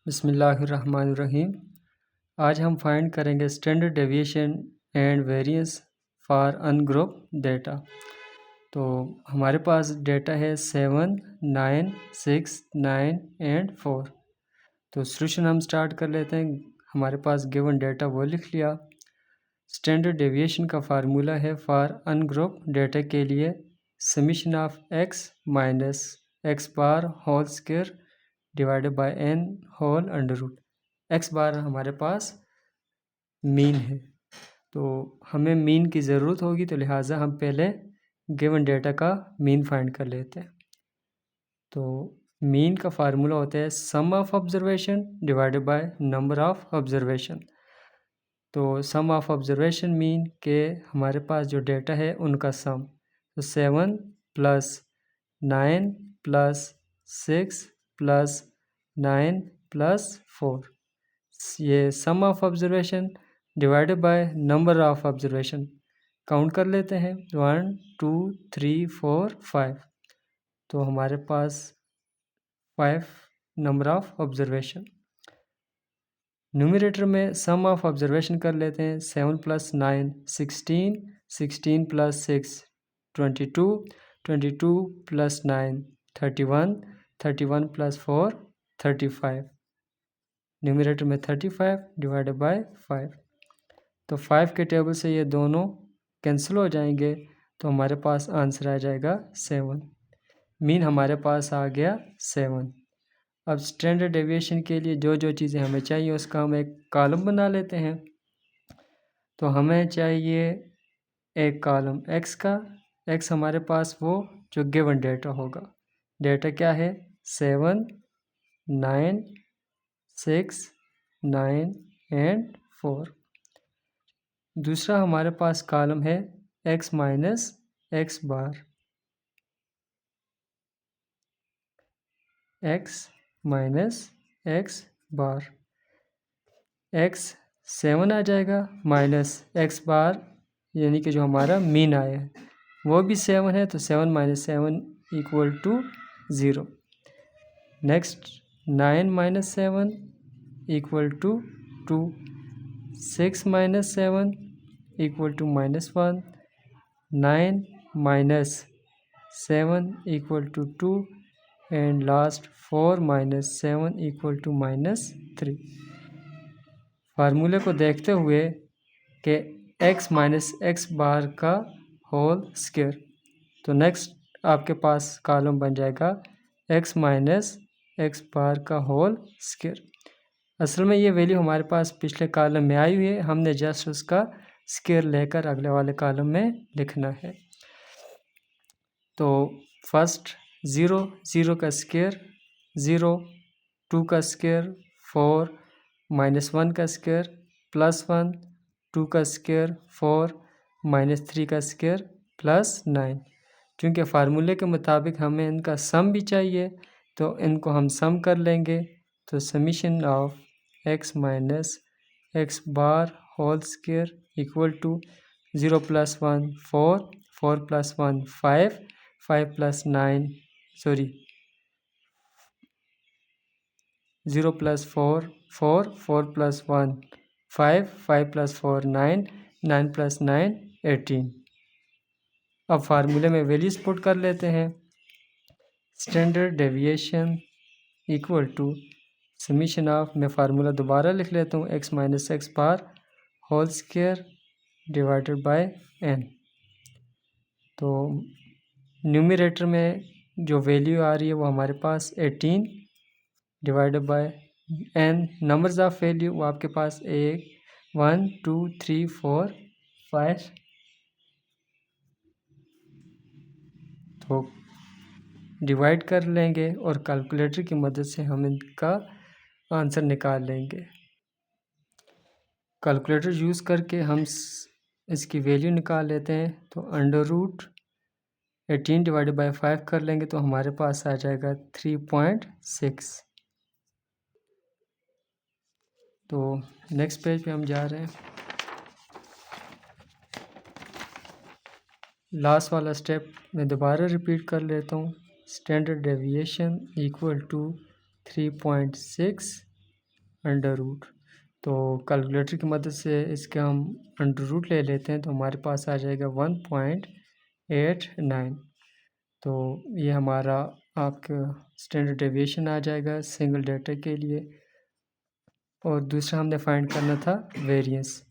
बिस्मिल्लाहिर्रहमानिर्रहीम। आज हम फाइंड करेंगे standard deviation and variance for ungroup data. तो हमारे पास डेटा है 7, 9, 6, 9 एंड 4। तो सॉल्यूशन हम स्टार्ट कर लेते हैं। हमारे पास गिवन डेटा वो लिख लिया। स्टैंडर्ड डेविएशन का फार्मूला है फॉर अनग्रुप डेटा के लिए summation of x minus x bar whole square divided by n whole under root. X bar हमारे पास मीन है, तो हमें मीन की ज़रूरत होगी, तो लिहाजा हम पहले गिवन डेटा का मीन फाइंड कर लेते हैं। तो मीन का फार्मूला होता है sum of observation divided by number of observation. तो सम ऑफ ऑब्जर्वेशन मीन के हमारे पास जो डेटा है उनका सम, तो 7 प्लस 9 प्लस 6 प्लस 9 प्लस 4, ये sum of observation divided by number of observation. Count कर लेते हैं 1 2 3 4 5। तो हमारे पास 5 नंबर ऑफ ऑब्जर्वेशन। न्यूमरेटर में सम ऑफ ऑब्जर्वेशन कर लेते हैं 7 plus 9 16, 16 plus 6 22, 22 plus 9 31, 31 plus 4 35। Numerator में 35 डिवाइडेड बाय 5। तो 5 के टेबल से ये दोनों कैंसिल हो जाएंगे, तो हमारे पास आंसर आ जाएगा 7। मीन हमारे पास आ गया 7। अब स्टैंडर्ड डेविएशन के लिए जो जो चीज़ें हमें चाहिए उसका हम एक कॉलम बना लेते हैं। तो हमें चाहिए एक कॉलम x का। x हमारे पास वो जो गिवन डेटा होगा। डेटा क्या है 7, 9, 6, 9 एंड 4। दूसरा हमारे पास कॉलम है x माइनस एक्स बार, x माइनस एक्स बार। x 7 आ जाएगा माइनस एक्स बार, यानी कि जो हमारा मीन आया है वो भी 7 है, तो 7 minus 7 equal to 0। Next 9 minus 7 equal to 2, 6 minus 7 equal to -1, 9 minus 7 equal to 2 and last 4 minus 7 equal to -3। फार्मूले को देखते हुए कि x माइनस एक्स बार का होल स्क्वायर, तो नेक्स्ट आपके पास कॉलम बन जाएगा x माइनस एक्स बार का होल स्क्वायर। असल में ये वैल्यू हमारे पास पिछले कॉलम में आई हुई है, हमने जस्ट उसका स्क्वायर लेकर अगले वाले कॉलम में लिखना है। तो फर्स्ट 0, 0 का स्क्वायर 0, 2 का स्क्वायर 4, -1 का स्क्वायर +1, 2 का स्क्वायर 4, -3 का स्क्वायर +9। क्योंकि फार्मूले के मुताबिक हमें इनका सम भी चाहिए, तो इनको हम सम कर लेंगे। तो summation of x minus x bar whole square equal to 0 + 1 4, 4 + 1 5, 5 + 9 0 + 4 4, 4 + 1 5, 5 + 4 9, 9 + 9 18। अब फार्मूले में वैल्यूज पुट कर लेते हैं। Standard deviation equal to summation of, मैं फार्मूला दोबारा लिख लेता हूँ, x minus x bar whole square divided by n। तो न्यूमरेटर में जो वैल्यू आ रही है वो हमारे पास 18 divided by n। Numbers of value वो आपके पास 1 2 3 4 5। तो डिवाइड कर लेंगे और कैलकुलेटर की मदद से हम इनका आंसर निकाल लेंगे। कैलकुलेटर यूज़ करके हम इसकी वैल्यू निकाल लेते हैं। तो अंडर रूट 18 डिवाइडेड बाय 5 कर लेंगे, तो हमारे पास आ जाएगा 3.6। तो नेक्स्ट पेज पे हम जा रहे हैं। लास्ट वाला स्टेप मैं दोबारा रिपीट कर लेता हूँ। Standard deviation equal to 3.6 under root. तो कैलकुलेटर की मदद से इसके हम अंडर रूट ले लेते हैं तो हमारे पास आ जाएगा 1.89। तो ये हमारा आपका स्टैंडर्ड डेविएशन आ जाएगा सिंगल डेटा के लिए। और दूसरा हमने फाइंड करना था वेरिएंस।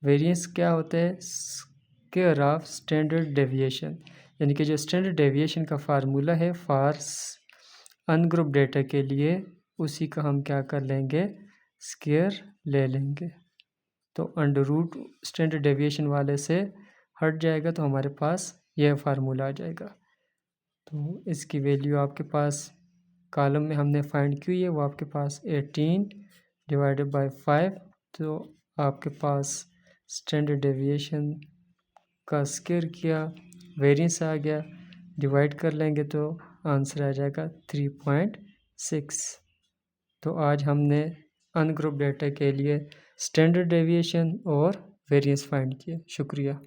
वेरिएंस क्या होता है? स्क्वायर ऑफ स्टैंडर्ड डेविएशन, यानी कि जो स्टैंडर्ड डेविएशन का फार्मूला है फॉर अनग्रुप डेटा के लिए, उसी का हम क्या कर लेंगे? स्क्वायर ले लेंगे। तो अंडर रूट स्टैंडर्ड डेविएशन वाले से हट जाएगा तो हमारे पास यह फार्मूला आ जाएगा। तो इसकी वैल्यू आपके पास कॉलम में हमने फाइंड की है, वो आपके पास 18 डिवाइडेड बाय 5। तो आपके पास स्टैंडर्ड डेविएशन का स्क्वायर किया, वेरिएंस आ गया, डिवाइड कर लेंगे तो आंसर आ जाएगा 3.6। तो आज हमने अनग्रुप डेटा के लिए स्टैंडर्ड डेविएशन और वेरिएंस फाइंड किए। शुक्रिया।